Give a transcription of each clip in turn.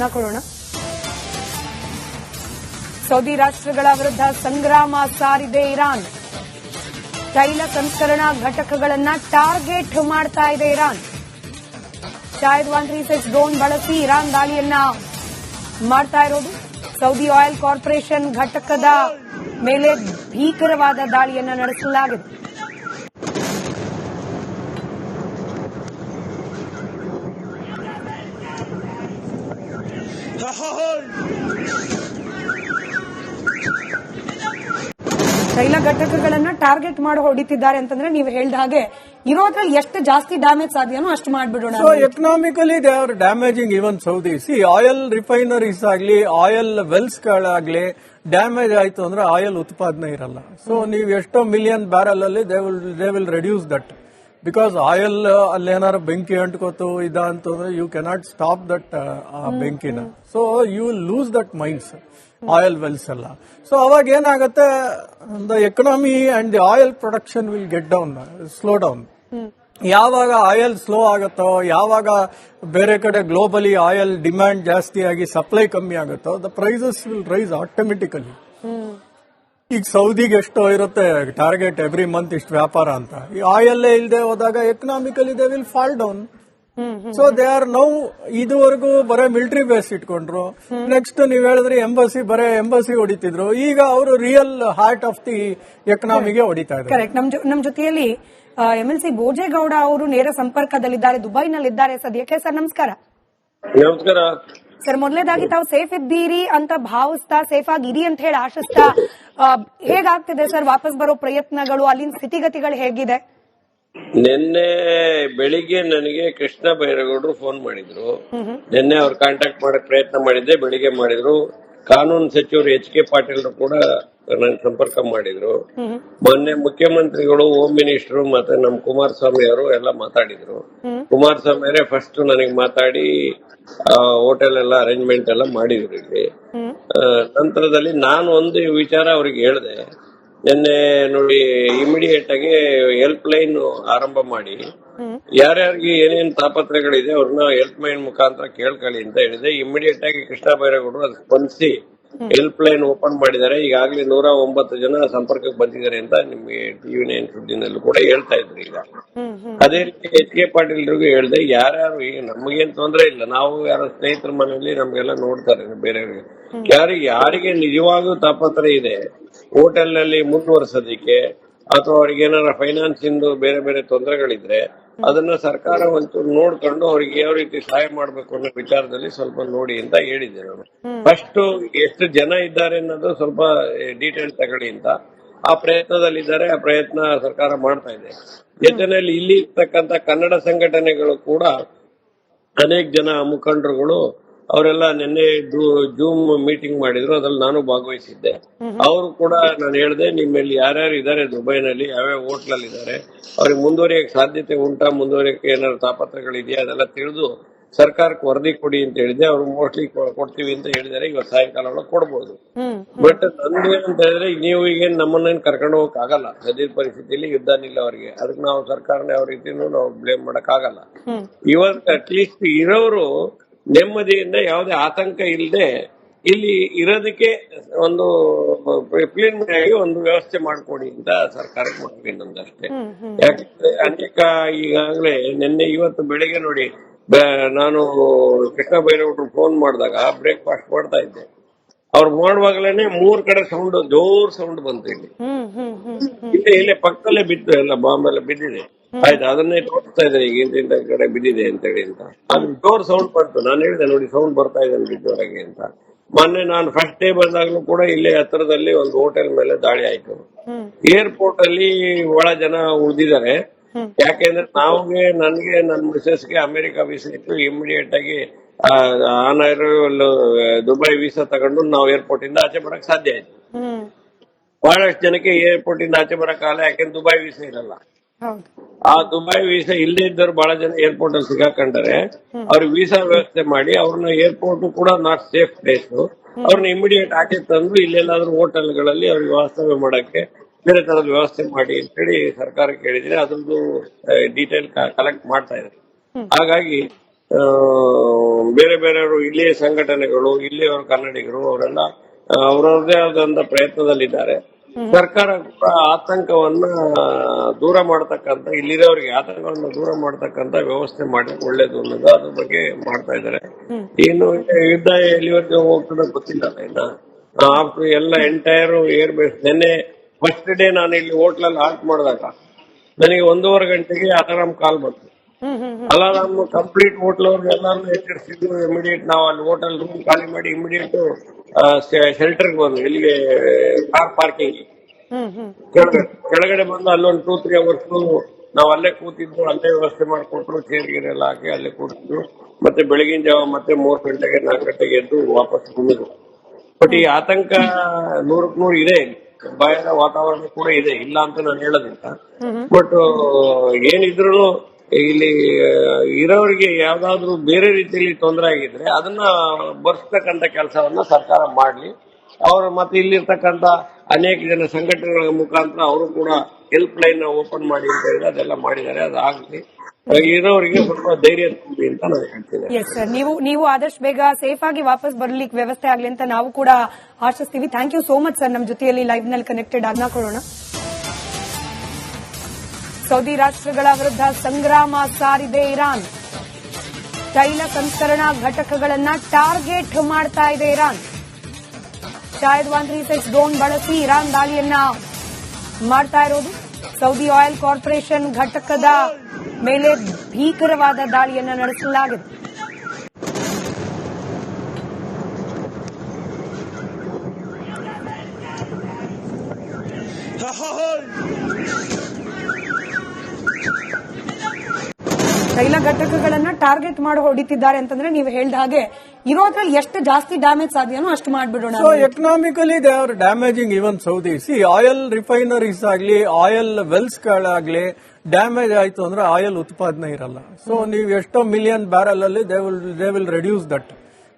ಗಮನ ಕೊಡೋಣ. ಸೌದಿ ರಾಷ್ಟ್ರಗಳ ವಿರುದ್ಧ ಸಂಗ್ರಾಮ ಸಾರಿದೆ ಇರಾನ್. ತೈಲ ಸಂಸ್ಕರಣಾ ಘಟಕಗಳನ್ನು ಟಾರ್ಗೆಟ್ ಮಾಡ್ತಾ ಇದೆ ಇರಾನ್. ಶಾಯದ್ 136 ಡ್ರೋನ್ ಬಳಸಿ ಇರಾನ್ ದಾಳಿಯನ್ನ ಮಾಡ್ತಾ ಇರೋದು. ಸೌದಿ ಆಯಿಲ್ ಕಾರ್ಪೊರೇಷನ್ ಘಟಕದ ಮೇಲೆ ಭೀಕರವಾದ ದಾಳಿಯನ್ನ ನಡೆಸಲಾಗಿದೆ. ತೈಲ ಘಟಕಗಳನ್ನ ಟಾರ್ಗೆಟ್ ಮಾಡಿ ಹೊಡಿತಿದ್ದಾರೆ ಅಂತಂದ್ರೆ ನೀವು ಹೇಳಿದ ಹಾಗೆ ಇರೋದ್ರಲ್ಲಿ ಎಷ್ಟು ಜಾಸ್ತಿ ಡ್ಯಾಮೇಜ್ ಸಾಧ್ಯನೋ ಅಷ್ಟು ಮಾಡ್ಬಿಡೋಣ. So economically they are damaging even Saudi. See oil refineries ಆಗ್ಲಿ, ಆಯಿಲ್ ವೆಲ್ಸ್ ಗಳಾಗ್ಲಿ ಡ್ಯಾಮೇಜ್ ಆಯ್ತು ಅಂದ್ರೆ ಆಯಿಲ್ ಉತ್ಪಾದನೆ ಇರಲ್ಲ. ಸೊ ನೀವು ಎಷ್ಟೋ ಮಿಲಿಯನ್ ಬ್ಯಾರಲ್ ಅಲ್ಲಿ they will reduce that. Because oil ಅಲ್ಲೇನಾರು ಬೆಂಕಿ ಅಂಟ್ಕೋತು ಅಂತಂದ್ರೆ ಯು ಕೆನಾಟ್ ಸ್ಟಾಪ್ ದಟ್ ಬೆಂಕಿನ. So you will lose that mines, oil wells ಎಲ್ಲ. ಸೊ ಅವಾಗ ಏನಾಗುತ್ತೆ, the economy and the oil production will get down, slow down. ಯಾವಾಗ ಆಯಿಲ್ ಸ್ಲೋ ಆಗುತ್ತೋ, ಯಾವಾಗ ಬೇರೆ ಕಡೆ ಗ್ಲೋಬಲಿ ಆಯಿಲ್ ಡಿಮ್ಯಾಂಡ್ ಜಾಸ್ತಿ ಆಗಿ ಸಪ್ಲೈ ಕಮ್ಮಿ ಆಗುತ್ತೋ, the prices will rise automatically. ಈಗ ಸೌದಿಗೆ ಎಷ್ಟೋ ಇರುತ್ತೆ ಟಾರ್ಗೆಟ್ ಎವ್ರಿ ಮಂತ್ ಇಷ್ಟು ವ್ಯಾಪಾರ ಅಂತ. ಈ ಆಯಿಲ್ ಇಲ್ಲದೆ ಹೋದಾಗ economically they will fall down. So they are now ಇದುವರೆಗೂ ಬರೇ ಮಿಲಿಟರಿ ಬೇಸ್ ಇಟ್ಕೊಂಡ್ರು. ನೆಕ್ಸ್ಟ್ ನೀವ್ ಹೇಳಿದ್ರಿ ಎಂಬಸಿ ಹೊಡಿತಿದ್ರು. ಈಗ ಅವರು ರಿಯಲ್ ಹಾರ್ಟ್ ಆಫ್ ದಿ ಎಕನಾಮಿಗೆ ಹೊಡಿತಾ ಇದ್ದಾರೆ. ಕರೆಕ್ಟ್. ನಮ್ ಜೊತೆಯಲ್ಲಿ MLC ಭೋಜೇಗೌಡ ಅವರು ನೇರ ಸಂಪರ್ಕದಲ್ಲಿದ್ದಾರೆ, ದುಬೈನಲ್ಲಿದ್ದಾರೆ ಸದ್ಯಕ್ಕೆ. ಸರ್ ನಮಸ್ಕಾರ. ನಮಸ್ಕಾರ ಸರ್, ಮೊದಲನೇದಾಗಿ ತಾವು ಸೇಫ್ ಇದ್ದೀರಿ ಅಂತ ಭಾವಿಸ್ತಾ, ಸೇಫ್ ಆಗಿರಿ ಅಂತ ಹೇಳಿ ಆಶಿಸ್ತಾ, ಹೇಗಾಗ್ತಿದೆ ಸರ್ ವಾಪಸ್ ಬರೋ ಪ್ರಯತ್ನಗಳು? ಅಲ್ಲಿನ ಸ್ಥಿತಿಗತಿಗಳು ಹೇಗಿದೆ? ನಿನ್ನೆ ಬೆಳಿಗ್ಗೆ ನನಗೆ ಕೃಷ್ಣ ಬೈರೇಗೌಡರು ಫೋನ್ ಮಾಡಿದ್ರು. ನಿನ್ನೆ ಅವ್ರು ಕಾಂಟ್ಯಾಕ್ಟ್ ಮಾಡಕ್ ಪ್ರಯತ್ನ ಮಾಡಿದ್ದೆ, ಬೆಳಿಗ್ಗೆ ಮಾಡಿದ್ರು. ಕಾನೂನು ಸಚಿವರು HK ಪಾಟೀಲ್ ಕೂಡ ನನ್ನ ಸಂಪರ್ಕ ಮಾಡಿದ್ರು. ಮೊನ್ನೆ ಮುಖ್ಯಮಂತ್ರಿಗಳು, ಹೋಮ್ ಮಿನಿಸ್ಟರ್ ಮತ್ತೆ ನಮ್ಮ ಕುಮಾರಸ್ವಾಮಿ ಅವರು ಎಲ್ಲ ಮಾತಾಡಿದ್ರು. ಕುಮಾರಸ್ವಾಮಿ ಅವರೇ ಫಸ್ಟ್ ನನಗೆ ಮಾತಾಡಿ ಹೋಟೆಲ್ ಎಲ್ಲ ಅರೇಂಜ್ಮೆಂಟ್ ಎಲ್ಲ ಮಾಡಿದ್ರು ಇಲ್ಲಿ. ನಂತರದಲ್ಲಿ ನಾನು ಒಂದು ವಿಚಾರ ಅವ್ರಿಗೆ ಹೇಳಿದೆ. ನಿನ್ನೆ ನೋಡಿ, ಇಮಿಡಿಯೇಟ್ ಆಗಿ ಹೆಲ್ಪ್ ಲೈನ್ ಆರಂಭ ಮಾಡಿ ಯಾರ್ಯಾರಿಗೆ ಏನೇನ್ ತಾಪತ್ರಗಳಿದೆ ಅವ್ರನ್ನ ಹೆಲ್ಪ್ ಲೈನ್ ಮುಖಾಂತರ ಕೇಳ್ಕೊಳ್ಳಿ ಅಂತ ಹೇಳಿದೆ. ಇಮಿಡಿಯೇಟ್ ಆಗಿ ಕೃಷ್ಣ ಬೈರೇಗೌಡರು ಅದು ಸ್ಪಂದಿಸಿ ಹೆಲ್ಪ್ ಲೈನ್ ಓಪನ್ ಮಾಡಿದ್ದಾರೆ. ಈಗಾಗಲೇ 109 ಜನ ಸಂಪರ್ಕಕ್ಕೆ ಬಂದಿದ್ದಾರೆ ಅಂತ ನಿಮ್ಗೆ TV9 ಸುದ್ದಿನಲ್ಲೂ ಕೂಡ ಹೇಳ್ತಾ ಇದ್ರು. ಈಗ ಅದೇ ರೀತಿ HK ಪಾಟೀಲ್ರಿಗೂ ಹೇಳಿದೆ, ಯಾರ್ಯಾರು ಈಗ ನಮಗೇನ್ ತೊಂದರೆ ಇಲ್ಲ, ನಾವು ಯಾರ ಸ್ನೇಹಿತರ ಮನೆಯಲ್ಲಿ ನಮ್ಗೆಲ್ಲ ನೋಡ್ತಾರೆ ಬೇರೆಯವ್ರಿಗೆ. ಯಾರಿಗೆ ನಿಜವಾಗೂ ತಾಪತ್ರ ಇದೆ ಹೋಟೆಲ್ ನಲ್ಲಿ ಮುಂದುವರ್ಸೋದಿಕ್ಕೆ, ಅಥವಾ ಅವ್ರಿಗೆ ಏನಾರ ಫೈನಾನ್ಸ್ ಇಂದು ಬೇರೆ ಬೇರೆ ತೊಂದರೆಗಳಿದ್ರೆ ಅದನ್ನ ಸರ್ಕಾರ ಒಂಚೂರು ನೋಡ್ಕೊಂಡು ಅವ್ರಿಗೆ ಯಾವ ರೀತಿ ಸಹಾಯ ಮಾಡ್ಬೇಕು ಅನ್ನೋ ವಿಚಾರದಲ್ಲಿ ಸ್ವಲ್ಪ ನೋಡಿ ಅಂತ ಹೇಳಿದ್ದೆ ನಾನು. ಫಸ್ಟ್ ಎಷ್ಟು ಜನ ಇದ್ದಾರೆ ಅನ್ನೋದು ಸ್ವಲ್ಪ ಡೀಟೇಲ್ ತಗೊಳ್ಳಿ ಅಂತ ಆ ಪ್ರಯತ್ನದಲ್ಲಿದ್ದಾರೆ. ಆ ಪ್ರಯತ್ನ ಸರ್ಕಾರ ಮಾಡ್ತಾ ಇದೆ. ಜೊತೆಯಲ್ಲಿ ಇಲ್ಲಿ ಇರ್ತಕ್ಕಂಥ ಕನ್ನಡ ಸಂಘಟನೆಗಳು ಕೂಡ ಅನೇಕ ಜನ ಮುಖಂಡರುಗಳು ಅವರೆಲ್ಲ ನಿನ್ನೆ ಜೂಮ್ ಮೀಟಿಂಗ್ ಮಾಡಿದ್ರು. ಅದ್ರಲ್ಲಿ ನಾನು ಭಾಗವಹಿಸಿದ್ದೆ. ಅವರು ಕೂಡ ನಾನು ಹೇಳಿದೆ, ನಿಮ್ಮಲ್ಲಿ ಯಾರ್ಯಾರು ಇದ್ದಾರೆ ದುಬೈನಲ್ಲಿ, ಯಾವ್ಯಾವ ಹೋಟ್ಲಲ್ಲಿ ಇದ್ದಾರೆ, ಅವ್ರಿಗೆ ಮುಂದುವರಿಯಕ್ಕೆ ಸಾಧ್ಯತೆ ಉಂಟಾ, ಮುಂದುವರಿಯಕ್ಕೆ ಏನಾದ್ರು ತಾಪತ್ರಗಳಿದೆಯಾ ಅದೆಲ್ಲ ತಿಳಿದು ಸರ್ಕಾರಕ್ಕೆ ವರದಿ ಕೊಡಿ ಅಂತ ಹೇಳಿದೆ. ಅವ್ರು ಮೋಸ್ಟ್ಲಿ ಕೊಡ್ತೀವಿ ಅಂತ ಹೇಳಿದ್ದಾರೆ. ಇವತ್ತು ಸಾಯಂಕಾಲ ಒಳಗೆ ಕೊಡ್ಬೋದು. ಬಟ್ ನಂದು ಏನಂತ ಹೇಳಿದ್ರೆ, ನೀವು ಈಗ ನಮ್ಮನ್ನೇನು ಕರ್ಕೊಂಡು ಹೋಗಕ್ ಆಗಲ್ಲ. ಸದ್ಯದ ಪರಿಸ್ಥಿತಿಯಲ್ಲಿ ಯುದ್ಧ ನಿಲ್ಲ ಅವರಿಗೆ. ಅದಕ್ಕೆ ನಾವು ಸರ್ಕಾರನೇ ಅವ್ರ ರೀತಿನೂ ನಾವು ಬ್ಲೇಮ್ ಮಾಡಕ್ ಆಗಲ್ಲ. ಇವತ್ತು ಅಟ್ಲೀಸ್ಟ್ ಇರೋರು ನೆಮ್ಮದಿಯಿಂದ ಯಾವುದೇ ಆತಂಕ ಇಲ್ಲದೆ ಇಲ್ಲಿ ಇರೋದಕ್ಕೆ ಒಂದು ಪ್ರಿಲಿಮಿನರಿ ಆಗಿ ಒಂದು ವ್ಯವಸ್ಥೆ ಮಾಡ್ಕೊಡಿ ಅಂತ ಸರ್ಕಾರಕ್ಕೆ ಮಾಡ್ತೀನಿ ನಮ್ದಷ್ಟೇ. ಯಾಕಂದ್ರೆ ಅನೇಕ ಈಗಾಗಲೇ ನಿನ್ನೆ ಇವತ್ತು ಬೆಳಿಗ್ಗೆ ನೋಡಿ, ನಾನು ಕೃಷ್ಣ ಬೈರೇಗೌಡರು ಫೋನ್ ಮಾಡಿದಾಗ ಬ್ರೇಕ್ಫಾಸ್ಟ್ ಮಾಡ್ತಾ ಇದ್ದೆ. ಅವ್ರು ಮಾಡುವಾಗಲೇನೆ 3 ಕಡೆ ಸೌಂಡ್, ಜೋರ್ ಸೌಂಡ್ ಬಂತು. ಇಲ್ಲೇ ಪಕ್ಕದಲ್ಲೇ ಬಿತ್ತು, ಎಲ್ಲ ಬಾಂಬ್ ಎಲ್ಲ ಬಿದ್ದಿದೆ. ಆಯ್ತು, ಅದನ್ನೇ ತೋರಿಸ್ತಾ ಇದ್ದಾರೆ ಈಗ ಇಂಥ ಕಡೆ ಬಿದ್ದಿದೆ ಅಂತ ಹೇಳಿ ಅಂತ. ಅದು ಜೋರ್ ಸೌಂಡ್ ಬಂತು. ನಾನು ಹೇಳಿದೆ ನೋಡಿ ಸೌಂಡ್ ಬರ್ತಾ ಇದೆ ಬಿದ್ದವರೆಗೆ ಅಂತ. ಮೊನ್ನೆ ನಾನು ಫಸ್ಟ್ ಡೇ ಬಂದಾಗ್ಲೂ ಕೂಡ ಇಲ್ಲೇ ಹತ್ರದಲ್ಲಿ ಒಂದು ಹೋಟೆಲ್ ಮೇಲೆ ದಾಳಿ ಆಯ್ತು. ಏರ್ಪೋರ್ಟ್ ಅಲ್ಲಿ ಬಹಳ ಜನ ಉಳಿದಿದ್ದಾರೆ. ಯಾಕೆಂದ್ರೆ ನನಗೆ ನನ್ನ ಮಿಸಸ್ಗೆ ಅಮೆರಿಕ ವೀಸಾ ಇತ್ತು. ಇಮಿಡಿಯೇಟ್ ಆಗಿ ಆನ್ ಅರೈವಲ್ ದುಬೈ ವೀಸಾ ತಗೊಂಡು ನಾವು ಏರ್ಪೋರ್ಟ್ ಇಂದ ಆಚೆ ಬರಕ್ ಸಾಧ್ಯ ಆಯ್ತು. ಬಹಳಷ್ಟು ಜನಕ್ಕೆ ಏರ್ಪೋರ್ಟ್ ಇಂದ ಆಚೆ ಬರಕ್ಕಾಗಲ್ಲ, ಯಾಕೆಂದ್ರೆ ದುಬೈ ವೀಸಾ ಇರಲ್ಲ. ಆ ದುಬೈ ವೀಸಾ ಇಲ್ಲೇ ಇದ್ದವ್ರು ಬಹಳ ಜನ ಏರ್ಪೋರ್ಟ್ ಅಲ್ಲಿ ಸಿಗಾಕೊಂಡರೆ ಅವ್ರಿಗೆ ವೀಸಾ ವ್ಯವಸ್ಥೆ ಮಾಡಿ ಅವ್ರನ್ನ ಏರ್ಪೋರ್ಟ್ ಕೂಡ ನಾಟ್ ಸೇಫ್ ಪ್ಲೇಸ್, ಅವ್ರನ್ನ ಇಮಿಡಿಯೇಟ್ ಆಚೆ ತಂದು ಇಲ್ಲೆಲ್ಲಾದ್ರೂ ಹೋಟೆಲ್ಗಳಲ್ಲಿ ಅವ್ರಿಗೆ ವಾಸ್ತವ್ಯ ಮಾಡಕ್ಕೆ ಬೇರೆ ತರದ ವ್ಯವಸ್ಥೆ ಮಾಡಿ ಅಂತೇಳಿ ಸರ್ಕಾರಕ್ಕೆ ಹೇಳಿದ್ರೆ ಅದ್ರದ್ದು ಡೀಟೇಲ್ ಕಲೆಕ್ಟ್ ಮಾಡ್ತಾ ಇದ್ದಾರೆ. ಹಾಗಾಗಿ ಬೇರೆ ಬೇರೆಯವರು ಇಲ್ಲಿಯ ಸಂಘಟನೆಗಳು ಇಲ್ಲಿಯವರು ಕನ್ನಡಿಗರು ಅವರೆಲ್ಲ ಅವರವ್ರದೇ ಆದಂತ ಪ್ರಯತ್ನದಲ್ಲಿದ್ದಾರೆ. ಸರ್ಕಾರ ಕೂಡ ಆತಂಕವನ್ನ ದೂರ ಮಾಡತಕ್ಕಂತ ಇಲ್ಲಿರೋರಿಗೆ ಆತಂಕವನ್ನ ದೂರ ಮಾಡತಕ್ಕಂತ ವ್ಯವಸ್ಥೆ ಮಾಡಿ ಒಳ್ಳೇದು ಅನ್ನೋದು ಅದ್ರ ಬಗ್ಗೆ ಮಾಡ್ತಾ ಇದ್ದಾರೆ. ಇನ್ನು ಯುದ್ಧ ಎಲ್ಲಿವರೆಗೆ ಹೋಗ್ತದೆ ಗೊತ್ತಿಲ್ಲ. ಇನ್ನ ಎಲ್ಲ ಎಂಟೈರ್ ಏರ್ ಬೇಸ್ ನಿನ್ನೆ ಫಸ್ಟ್ ಡೇ ನಾನು ಇಲ್ಲಿ ಹೋಟ್ಲಲ್ಲಿ ಹಾಲ್ಟ್ ಮಾಡಿದಾಗ ನನಗೆ 1.5 ಗಂಟೆಗೆ ಅಲಾರಾಮ್ ಕಾಲ್ ಬಂತು. ಅಲಾರಾಮ್ ಕಂಪ್ಲೀಟ್ ಹೋಟ್ಲ್ ಅವ್ರಿಗೆಲ್ಲಾರು ಎಚ್ಚರಿಸಿದ್ರು. ಇಮಿಡಿಯೇಟ್ ನಾವು ಅಲ್ಲಿ ಹೋಟೆಲ್ ರೂಮ್ ಖಾಲಿ ಮಾಡಿ ಇಮಿಡಿಯೇಟ್ ಶೆಲ್ಟರ್ಗೆ ಬಂದು ಇಲ್ಲಿಗೆ ಕಾರ್ ಪಾರ್ಕಿಂಗ್ ಕೆಳಗಡೆ ಬಂದು ಅಲ್ಲೊಂದು 2-3 ಅವರ್ಸ್ ನಾವು ಅಲ್ಲೇ ಕೂತಿದ್ದು. ಅಲ್ಲೇ ವ್ಯವಸ್ಥೆ ಮಾಡಿಕೊಟ್ರು, ಚೇರ್ ಗೀರ್ ಎಲ್ಲ ಹಾಕಿ ಅಲ್ಲೇ ಕೂತಿದ್ರು. ಮತ್ತೆ ಬೆಳಗಿನ ಜಾವ ಮತ್ತೆ 3 ಗಂಟೆಗೆ 4 ಗಂಟೆಗೆ ಎದ್ದು ವಾಪಸ್ ಬಂದಿದ್ರು. ಬಟ್ ಈ ಆತಂಕ 100% ಇದೆ. ಭಯದ ವಾತಾವರಣ ಕೂಡ ಇದೆ, ಇಲ್ಲ ಅಂತ ನಾನು ಹೇಳೋದಿಲ್ಲ. ಬಟ್ ಏನಿದ್ರು ಇಲ್ಲಿ ಇರೋರಿಗೆ ಯಾವ್ದಾದ್ರು ಬೇರೆ ರೀತಿಯಲ್ಲಿ ತೊಂದರೆ ಆಗಿದ್ರೆ ಅದನ್ನ ಬರ್ಸ್ತಕ್ಕಂತ ಕೆಲಸವನ್ನ ಸರ್ಕಾರ ಮಾಡ್ಲಿ. ಅವರು ಮತ್ತೆ ಇಲ್ಲಿರ್ತಕ್ಕಂತ ಅನೇಕ ಜನ ಸಂಘಟನೆಗಳ ಮುಖಾಂತರ ಅವರು ಕೂಡ ಹೆಲ್ಪ್ ಲೈನ್ ಓಪನ್ ಮಾಡಿ ಅಂತ ಹೇಳಿದ್ರೆ ಅದೆಲ್ಲ ಮಾಡಿದ್ದಾರೆ. ಅದಾಗ್ಲಿ, ಇರೋರಿಗೆ ಸ್ವಲ್ಪ ಧೈರ್ಯ ತುಂಬಿ ಅಂತ ನಾನು ಹೇಳ್ತೀನಿ. ಎಸ್ ಸರ್, ನೀವು ಆದಷ್ಟು ಬೇಗ ಸೇಫ್ ಆಗಿ ವಾಪಸ್ ಬರ್ಲಿಕ್ಕೆ ವ್ಯವಸ್ಥೆ ಆಗ್ಲಿ ಅಂತ ನಾವು ಕೂಡ ಆಶಿಸ್ತೀವಿ. Thank you so much sir, ನಮ್ಮ ಜೊತೆಯಲ್ಲಿ ಲೈವ್ ನಲ್ಲಿ ಕನೆಕ್ಟೆಡ್ ಆಗ್ನಾಕೊಳ್ಳೋಣ. ಸೌದಿ ರಾಷ್ಟ್ರಗಳ ವಿರುದ್ಧ ಸಂಗ್ರಾಮ ಸಾರಿದೆ ಇರಾನ್. ತೈಲ ಸಂಸ್ಕರಣಾ ಘಟಕಗಳನ್ನ ಟಾರ್ಗೆಟ್ ಮಾಡ್ತಾ ಇದೆ ಇರಾನ್. ಶಾಯದ್ 136 ಡ್ರೋನ್ ಬಳಸಿ ಇರಾನ್ ದಾಳಿಯನ್ನ ಮಾಡ್ತಾ ಇರೋದು. ಸೌದಿ ಆಯಿಲ್ ಕಾರ್ಪೊರೇಷನ್ ಘಟಕದ ಮೇಲೆ ಭೀಕರವಾದ ದಾಳಿಯನ್ನ ನಡೆಸಲಾಗಿದೆ. ತೈಲ ಘಟಕಗಳನ್ನ ಟಾರ್ಗೆಟ್ ಮಾಡಿ ಹೊಡಿತಿದ್ದಾರೆ ಅಂತಂದ್ರೆ ನೀವು ಹೇಳಿದ ಹಾಗೆ ಇರೋದ್ರಲ್ಲಿ ಎಷ್ಟು ಜಾಸ್ತಿ ಡ್ಯಾಮೇಜ್ ಸಾಧ್ಯನೋ ಅಷ್ಟು ಮಾಡ್ಬಿಡೋಣ. So economically they are damaging even Saudi. See oil refineries ಆಗ್ಲಿ, ಆಯಿಲ್ ವೆಲ್ಸ್ ಗಳಾಗ್ಲಿ ಡ್ಯಾಮೇಜ್ ಆಯ್ತು ಅಂದ್ರೆ ಆಯಿಲ್ ಉತ್ಪಾದನೆ ಇರಲ್ಲ. ಸೊ ನೀವು ಎಷ್ಟೋ ಮಿಲಿಯನ್ ಬ್ಯಾರಲ್ ಅಲ್ಲಿ they will reduce that.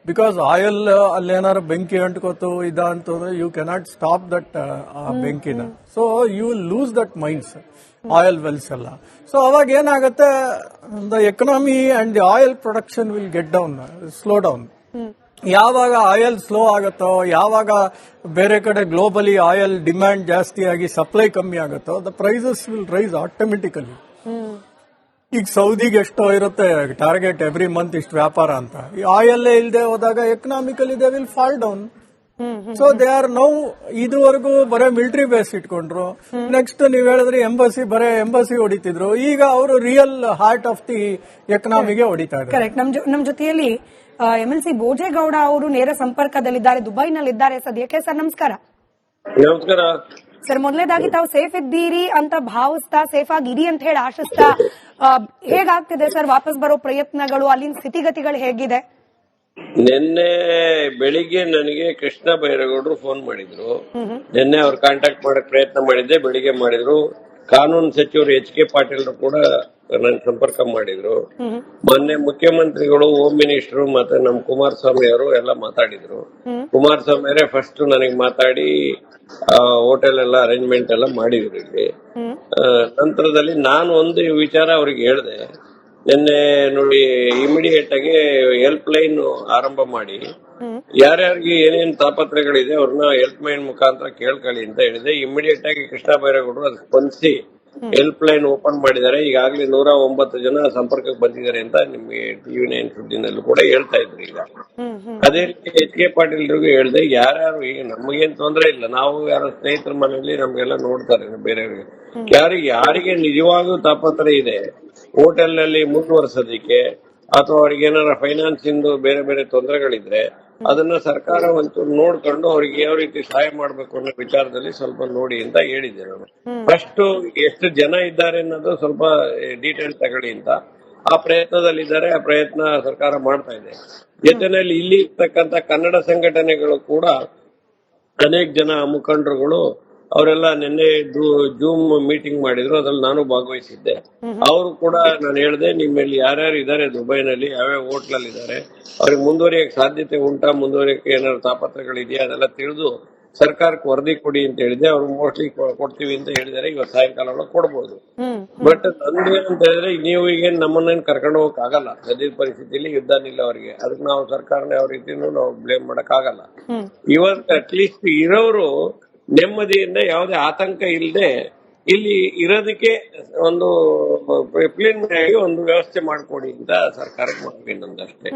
Because oil ಅಲ್ಲೇನಾರು ಬೆಂಕಿ ಅಂಟ್ಕೋತು ಅಂತಂದ್ರೆ ಯು ಕೆನಾಟ್ ಸ್ಟಾಪ್ ದಟ್ ಬೆಂಕಿನ. So you will lose that mines, oil wells ಎಲ್ಲ. ಸೊ ಅವಾಗ ಏನಾಗುತ್ತೆ, the economy and the oil production will get down, slow down. ಯಾವಾಗ ಆಯಿಲ್ ಸ್ಲೋ ಆಗುತ್ತೋ, ಯಾವಾಗ ಬೇರೆ ಕಡೆ ಗ್ಲೋಬಲಿ ಆಯಿಲ್ ಡಿಮ್ಯಾಂಡ್ ಜಾಸ್ತಿ ಆಗಿ ಸಪ್ಲೈ ಕಮ್ಮಿ ಆಗುತ್ತೋ, the prices will rise automatically. ಈಗ ಸೌದಿಗೆ ಎಷ್ಟೋ ಇರುತ್ತೆ ಟಾರ್ಗೆಟ್ ಎವ್ರಿ ಮಂತ್ ಇಷ್ಟು ವ್ಯಾಪಾರ ಅಂತ. ಈ ಆಯಿಲ್ ಇಲ್ಲದೆ ಹೋದಾಗ economically they will fall down. So they are now ಇದುವರೆಗೂ ಬರೇ ಮಿಲಿಟರಿ ಬೇಸ್ ಇಟ್ಕೊಂಡ್ರು. ನೆಕ್ಸ್ಟ್ ನೀವ್ ಹೇಳಿದ್ರೆ ಎಂಬಸಿ ಹೊಡಿತಿದ್ರು. ಈಗ ಅವರು ರಿಯಲ್ ಹಾರ್ಟ್ ಆಫ್ ದಿ ಎಕನಾಮಿಗೆ ಹೊಡಿತಾ ಇದ್ದಾರೆ. ಕರೆಕ್ಟ್. ನಮ್ ಜೊತೆಯಲ್ಲಿ MLC ಭೋಜೇಗೌಡ ಅವರು ನೇರ ಸಂಪರ್ಕದಲ್ಲಿದ್ದಾರೆ, ದುಬೈನಲ್ಲಿದ್ದಾರೆ ಸದ್ಯಕ್ಕೆ. ಸರ್ ನಮಸ್ಕಾರ. ನಮಸ್ಕಾರ ಸರ್, ಮೊದಲನೇದಾಗಿ ತಾವು ಸೇಫ್ ಇದ್ದೀರಿ ಅಂತ ಭಾವಿಸ್ತಾ, ಸೇಫ್ ಆಗಿರಿ ಅಂತ ಹೇಳಿ ಆಶಿಸ್ತಾ, ಹೇಗಾಗ್ತಿದೆ ಸರ್ ವಾಪಸ್ ಬರೋ ಪ್ರಯತ್ನಗಳು? ಅಲ್ಲಿನ ಸ್ಥಿತಿಗತಿಗಳು ಹೇಗಿದೆ? ನಿನ್ನೆ ಬೆಳಿಗ್ಗೆ ನನಗೆ ಕೃಷ್ಣ ಬೈರೇಗೌಡರು ಫೋನ್ ಮಾಡಿದ್ರು. ನಿನ್ನೆ ಅವ್ರು ಕಾಂಟ್ಯಾಕ್ಟ್ ಮಾಡಕ್ ಪ್ರಯತ್ನ ಮಾಡಿದ್ದೆ, ಬೆಳಿಗ್ಗೆ ಮಾಡಿದ್ರು. ಕಾನೂನು ಸಚಿವರು HK ಪಾಟೀಲ್ ಕೂಡ ನನ್ನ ಸಂಪರ್ಕ ಮಾಡಿದ್ರು. ಮೊನ್ನೆ ಮುಖ್ಯಮಂತ್ರಿಗಳು, ಹೋಮ್ ಮಿನಿಸ್ಟರ್ ಮತ್ತೆ ನಮ್ಮ ಕುಮಾರಸ್ವಾಮಿ ಅವರು ಎಲ್ಲ ಮಾತಾಡಿದ್ರು. ಕುಮಾರಸ್ವಾಮಿ ಅವರೇ ಫಸ್ಟ್ ನನಗೆ ಮಾತಾಡಿ ಹೋಟೆಲ್ ಎಲ್ಲ ಅರೇಂಜ್ಮೆಂಟ್ ಎಲ್ಲ ಮಾಡಿದ್ರು ಇಲ್ಲಿ. ನಂತರದಲ್ಲಿ ನಾನು ಒಂದು ವಿಚಾರ ಅವ್ರಿಗೆ ಹೇಳಿದೆ, ನಿನ್ನೆ ನೋಡಿ ಇಮಿಡಿಯೇಟ್ ಆಗಿ ಹೆಲ್ಪ್ ಲೈನ್ ಆರಂಭ ಮಾಡಿ ಯಾರ್ಯಾರಿಗೆ ಏನೇನ್ ತಾಪತ್ರಗಳಿದೆ ಅವ್ರನ್ನ ಹೆಲ್ಪ್ ಲೈನ್ ಮುಖಾಂತರ ಕೇಳ್ಕೊಳ್ಳಿ ಅಂತ ಹೇಳಿದೆ. ಇಮಿಡಿಯೇಟ್ ಆಗಿ ಕೃಷ್ಣ ಬೈರೇಗೌಡರು ಅದಕ್ಕೆ ಸ್ಪಂದಿಸಿ ಹೆಲ್ಪ್ ಲೈನ್ ಓಪನ್ ಮಾಡಿದ್ದಾರೆ. ಈಗಾಗಲೇ 109 ಜನ ಸಂಪರ್ಕಕ್ಕೆ ಬಂದಿದ್ದಾರೆ ಅಂತ ನಿಮ್ಗೆ TV9 ಸುದ್ದಿನಲ್ಲೂ ಕೂಡ ಹೇಳ್ತಾ ಇದ್ರು. ಈಗ ಅದೇ ರೀತಿ HK ಪಾಟೀಲ್ರಿಗೂ ಹೇಳಿದೆ, ಯಾರ್ಯಾರು ಈಗ ನಮಗೇನ್ ತೊಂದರೆ ಇಲ್ಲ, ನಾವು ಯಾರೋ ಸ್ನೇಹಿತರ ಮನೆಯಲ್ಲಿ ನಮ್ಗೆಲ್ಲ ನೋಡ್ತಾರೆ ಬೇರೆಯವ್ರಿಗೆ, ಯಾರಿಗೆ ನಿಜವಾಗ್ಲೂ ತಾಪತ್ರ ಇದೆ ಹೋಟೆಲ್ ನಲ್ಲಿ ಮುಂದುವರ್ಸೋದಿಕ್ಕೆ ಅಥವಾ ಅವ್ರಿಗೆ ಏನಾರ ಫೈನಾನ್ಸ್ ಇಂದು ಬೇರೆ ಬೇರೆ ತೊಂದರೆಗಳಿದ್ರೆ ಅದನ್ನ ಸರ್ಕಾರ ಒಂಚೂರು ನೋಡ್ಕೊಂಡು ಅವ್ರಿಗೆ ಯಾವ ರೀತಿ ಸಹಾಯ ಮಾಡ್ಬೇಕು ಅನ್ನೋ ವಿಚಾರದಲ್ಲಿ ಸ್ವಲ್ಪ ನೋಡಿ ಅಂತ ಹೇಳಿದ್ದೆ ನಾನು. ಫಸ್ಟ್ ಎಷ್ಟು ಜನ ಇದ್ದಾರೆ ಅನ್ನೋದು ಸ್ವಲ್ಪ ಡೀಟೇಲ್ ತಗೊಳ್ಳಿ ಅಂತ ಆ ಪ್ರಯತ್ನದಲ್ಲಿದ್ದಾರೆ. ಆ ಪ್ರಯತ್ನ ಸರ್ಕಾರ ಮಾಡ್ತಾ ಇದೆ. ಜೊತೆನಲ್ಲಿ ಇಲ್ಲಿ ಇರ್ತಕ್ಕಂಥ ಕನ್ನಡ ಸಂಘಟನೆಗಳು ಕೂಡ ಅನೇಕ ಜನ ಮುಖಂಡರುಗಳು ಅವರೆಲ್ಲ ನಿನ್ನೆ ಜೂಮ್ ಮೀಟಿಂಗ್ ಮಾಡಿದ್ರು, ಅದ್ರಲ್ಲಿ ನಾನು ಭಾಗವಹಿಸಿದ್ದೆ. ಅವರು ಕೂಡ ನಾನು ಹೇಳಿದೆ, ನಿಮ್ಮಲ್ಲಿ ಯಾರ್ಯಾರು ಇದ್ದಾರೆ ದುಬೈನಲ್ಲಿ, ಯಾವ್ಯಾವ ಹೋಟ್ಲಲ್ಲಿ ಇದ್ದಾರೆ, ಅವ್ರಿಗೆ ಮುಂದುವರಿಯಕ್ಕೆ ಸಾಧ್ಯತೆ ಉಂಟಾ, ಮುಂದುವರಿಯಕ್ಕೆ ಏನಾದ್ರು ತಾಪತ್ರಗಳಿದೆಯಾ ಅದೆಲ್ಲ ತಿಳಿದು ಸರ್ಕಾರಕ್ಕೆ ವರದಿ ಕೊಡಿ ಅಂತ ಹೇಳಿದೆ. ಅವ್ರು ಮೋಸ್ಟ್ಲಿ ಕೊಡ್ತೀವಿ ಅಂತ ಹೇಳಿದಾರೆ. ಇವತ್ತು ಸಾಯಂಕಾಲ ಒಳಗೆ ಕೊಡ್ಬೋದು. ಬಟ್ ನಂದೇನಂತ ಹೇಳಿದ್ರೆ, ನೀವು ಈಗ ನಮ್ಮನ್ನೇನು ಕರ್ಕೊಂಡು ಹೋಗಕ್ ಆಗಲ್ಲ. ಸದ್ಯದ ಪರಿಸ್ಥಿತಿಯಲ್ಲಿ ಯುದ್ಧ ನಿಲ್ಲವರಿಗೆ, ಅದಕ್ಕೆ ನಾವು ಸರ್ಕಾರನೇ ಯಾವ ರೀತಿನೂ ನಾವು ಬ್ಲೇಮ್ ಮಾಡಕ್ ಆಗಲ್ಲ. ಇವತ್ತು ಅಟ್ಲೀಸ್ಟ್ ಇರೋರು ನೆಮ್ಮದಿಯಿಂದ ಯಾವುದೇ ಆತಂಕ ಇಲ್ಲದೆ ಇಲ್ಲಿ ಇರೋದಕ್ಕೆ ಒಂದು ಪ್ಲೇನ್ ಆಗಿ ಒಂದು ವ್ಯವಸ್ಥೆ ಮಾಡ್ಕೊಡಿ ಅಂತ ಸರ್ಕಾರಕ್ಕೆ ಮಾಡ್ತೀನಿ ನಂದಷ್ಟೇ.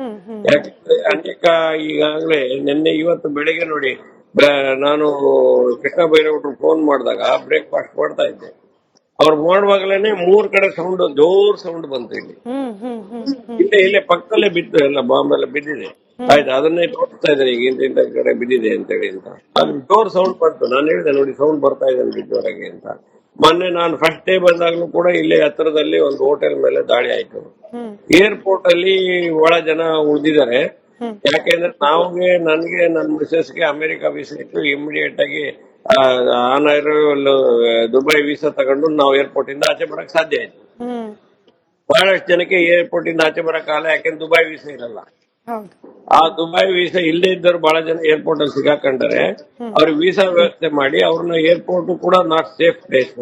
ಯಾಕಂದ್ರೆ ಅನೇಕ ಈಗಾಗಲೇ ನಿನ್ನೆ ಇವತ್ತು ಬೆಳಿಗ್ಗೆ ನೋಡಿ, ನಾನು ಕೃಷ್ಣ ಬೈರೇಗೌಡರು ಫೋನ್ ಮಾಡಿದಾಗ ಬ್ರೇಕ್ಫಾಸ್ಟ್ ಮಾಡ್ತಾ ಇದ್ದೆ. ಅವ್ರು ಮಾಡುವಾಗಲೇನೆ 3 ಕಡೆ ಸೌಂಡ್, ಜೋರ್ ಸೌಂಡ್ ಬಂತು. ಇಲ್ಲೇ ಪಕ್ಕದಲ್ಲೇ ಬಿದ್ದು, ಎಲ್ಲ ಬಾಂಬ್ ಎಲ್ಲ ಬಿದ್ದಿದೆ. ಆಯ್ತು, ಅದನ್ನೇ ತೋರಿಸ್ತಾ ಇದ್ದಾರೆ ಈಗ ಇಂಥ ಕಡೆ ಬಿದ್ದಿದೆ ಅಂತ ಹೇಳಿ ಅಂತ. ಅದು ಜೋರ್ ಸೌಂಡ್ ಬಂತು. ನಾನು ಹೇಳಿದೆ ನೋಡಿ, ಸೌಂಡ್ ಬರ್ತಾ ಇದೆ ಬಿದ್ದವರೆಗೆ ಅಂತ. ಮೊನ್ನೆ ನಾನು ಫಸ್ಟ್ ಡೇ ಬಂದಾಗ್ಲೂ ಕೂಡ ಇಲ್ಲೇ ಹತ್ತಿರದಲ್ಲಿ ಒಂದು ಹೋಟೆಲ್ ಮೇಲೆ ದಾಳಿ ಆಯ್ತು. ಏರ್ಪೋರ್ಟ್ ಅಲ್ಲಿ ಬಹಳ ಜನ ಉಳಿದಿದ್ದಾರೆ. ಯಾಕೆಂದ್ರೆ ನನಗೆ ನನ್ನ ಮಿಸಸ್ಗೆ ಅಮೆರಿಕ ವೀಸಾ ಇತ್ತು. ಇಮಿಡಿಯೇಟ್ ಆಗಿ ಆನ್ ಅರೈವಲ್ ದುಬೈ ವೀಸಾ ತಗೊಂಡು ನಾವು ಏರ್ಪೋರ್ಟ್ ಇಂದ ಆಚೆ ಬರಕ್ ಸಾಧ್ಯ ಆಯ್ತು. ಬಹಳಷ್ಟು ಜನಕ್ಕೆ ಏರ್ಪೋರ್ಟ್ ಇಂದ ಆಚೆ ಬರಕ್ಕಾಗಲ್ಲ, ಯಾಕೆಂದ್ರೆ ದುಬೈ ವೀಸಾ ಇರಲ್ಲ. ಆ ದುಬೈ ವೀಸಾ ಇಲ್ಲೇ ಇದ್ದವ್ರು ಬಹಳ ಜನ ಏರ್ಪೋರ್ಟ್ ಅಲ್ಲಿ ಸಿಗಾಕೊಂಡ್ರೆ ಅವ್ರಿಗೆ ವೀಸಾ ವ್ಯವಸ್ಥೆ ಮಾಡಿ ಅವ್ರನ್ನ ಏರ್ಪೋರ್ಟ್ ಕೂಡ ನಾಟ್ ಸೇಫ್ ಪ್ಲೇಸ್,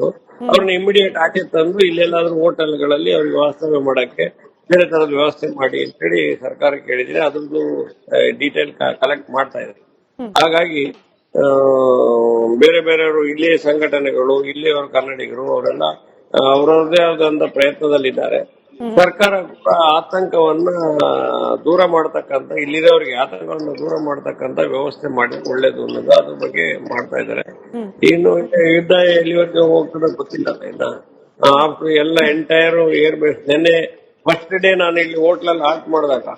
ಅವ್ರನ್ನ ಇಮಿಡಿಯೇಟ್ ಆಚೆ ತಂದು ಇಲ್ಲೆಲ್ಲಾದ್ರೂ ಹೋಟೆಲ್ಗಳಲ್ಲಿ ಅವ್ರಿಗೆ ವಾಸ್ತವ್ಯ ಮಾಡಕ್ಕೆ ಬೇರೆ ತರದ ವ್ಯವಸ್ಥೆ ಮಾಡಿ ಅಂತೇಳಿ ಸರ್ಕಾರಕ್ಕೆ ಹೇಳಿದ್ರೆ ಅದ್ರದ್ದು ಡೀಟೇಲ್ ಕಲೆಕ್ಟ್ ಮಾಡ್ತಾ ಇದ್ದಾರೆ. ಹಾಗಾಗಿ ಬೇರೆ ಬೇರೆಯವರು ಇಲ್ಲೇ ಸಂಘಟನೆಗಳು, ಇಲ್ಲಿಯವರು ಕನ್ನಡಿಗರು, ಅವರೆಲ್ಲ ಅವರವ್ರದೇ ಆದಂತ ಪ್ರಯತ್ನದಲ್ಲಿದ್ದಾರೆ. ಸರ್ಕಾರ ಕೂಡ ಆತಂಕವನ್ನ ದೂರ ಮಾಡತಕ್ಕಂತ, ಇಲ್ಲಿರೋರಿಗೆ ಆತಂಕವನ್ನ ದೂರ ಮಾಡತಕ್ಕಂತ ವ್ಯವಸ್ಥೆ ಮಾಡಿ ಒಳ್ಳೇದು ಅನ್ನೋದು ಅದ್ರ ಬಗ್ಗೆ ಮಾಡ್ತಾ ಇದ್ದಾರೆ. ಇನ್ನು ಯುದ್ಧ ಎಲ್ಲಿವರೆಗೆ ಹೋಗ್ತದೆ ಗೊತ್ತಿಲ್ಲ. ಇನ್ನ ಎಲ್ಲ ಎಂಟೈರ್ ಏರ್ ಬೇಸ್. ನಿನ್ನೆ ಫಸ್ಟ್ ಡೇ ನಾನು ಇಲ್ಲಿ ಹೋಟ್ಲಲ್ಲಿ ಹಾಲ್ಟ್ ಮಾಡಿದಾಗ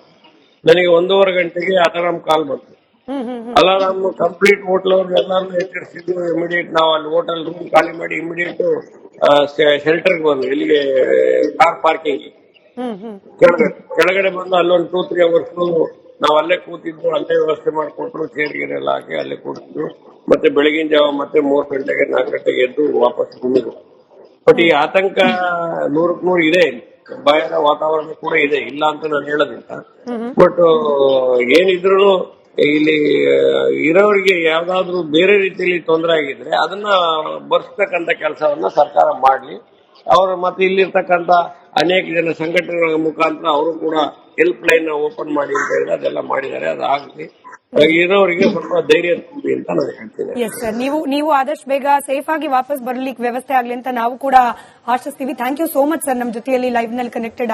ನನಗೆ 1.5 ಗಂಟೆಗೆ ಅಲಾರಾಮ್ ಕಾಲ್ ಬಂತು. ಅಲಾರಾಮ್ ಕಂಪ್ಲೀಟ್ ಹೋಟ್ಲ್ ಅವ್ರಿಗೆ ಎಲ್ಲಾರು ಎಚ್ಚರಿಸಿದ್ದು. ಇಮಿಡಿಯೇಟ್ ನಾವು ಅಲ್ಲಿ ಹೋಟೆಲ್ ರೂಮ್ ಖಾಲಿ ಮಾಡಿ ಇಮಿಡಿಯೇಟ್ ಶೆಲ್ಟರ್ಗೆ ಬಂದು, ಇಲ್ಲಿಗೆ ಕಾರ್ ಪಾರ್ಕಿಂಗ್ ಕೆಳಗಡೆ ಬಂದು ಅಲ್ಲೊಂದು 2-3 ಅವರ್ಸ್ ನಾವು ಅಲ್ಲೇ ಕೂತಿದ್ದು. ಅಲ್ಲೇ ವ್ಯವಸ್ಥೆ ಮಾಡಿಕೊಟ್ರು, ಚೇರ್ ಗೀರ್ ಎಲ್ಲ ಹಾಕಿ ಅಲ್ಲೇ ಕೂತಿದ್ದು. ಮತ್ತೆ ಬೆಳಗಿನ ಜಾವ ಮತ್ತೆ 3 ಗಂಟೆಗೆ 4 ಗಂಟೆಗೆ ಎದ್ದು ವಾಪಸ್ ಬಂದಿದ್ರು. ಬಟ್ ಈ ಆತಂಕ 100% ಇದೆ. ಭಯದ ವಾತಾವರಣ ಕೂಡ ಇದೆ, ಇಲ್ಲ ಅಂತ ನಾನು ಹೇಳೋದಿಲ್ಲ. ಬಟ್ ಏನಿದ್ರು ಇಲ್ಲಿ ಇರೋರಿಗೆ ಯಾವ್ದಾದ್ರು ಬೇರೆ ರೀತಿಯಲ್ಲಿ ತೊಂದರೆ ಆಗಿದ್ರೆ ಅದನ್ನ ಬರ್ಸ್ತಕ್ಕಂತ ಕೆಲಸವನ್ನ ಸರ್ಕಾರ ಮಾಡ್ಲಿ. ಅವರು ಮತ್ತೆ ಇಲ್ಲಿರ್ತಕ್ಕಂತ ಅನೇಕ ಜನ ಸಂಘಟನೆಗಳ ಮುಖಾಂತರ ಅವರು ಕೂಡ ಹೆಲ್ಪ್ ಲೈನ್ ಓಪನ್ ಮಾಡಿ ಅಂತ ಹೇಳಿದ್ರೆ ಅದೆಲ್ಲ ಮಾಡಿದ್ದಾರೆ. ಅದಾಗ್ಲಿ, ಇರೋರಿಗೆ ಸ್ವಲ್ಪ ಧೈರ್ಯ ತುಂಬಿ ಅಂತ ನಾನು ಹೇಳ್ತೀನಿ. ಎಸ್ ಸರ್, ನೀವು ಆದಷ್ಟು ಬೇಗ ಸೇಫ್ ಆಗಿ ವಾಪಸ್ ಬರ್ಲಿಕ್ಕೆ ವ್ಯವಸ್ಥೆ ಆಗ್ಲಿ ಅಂತ ನಾವು ಕೂಡ ಆಶಿಸ್ತೀವಿ. Thank you so much sir, ನಮ್ಮ ಜೊತೆಯಲ್ಲಿ ಲೈವ್ ನಲ್ಲಿ ಕನೆಕ್ಟೆಡ್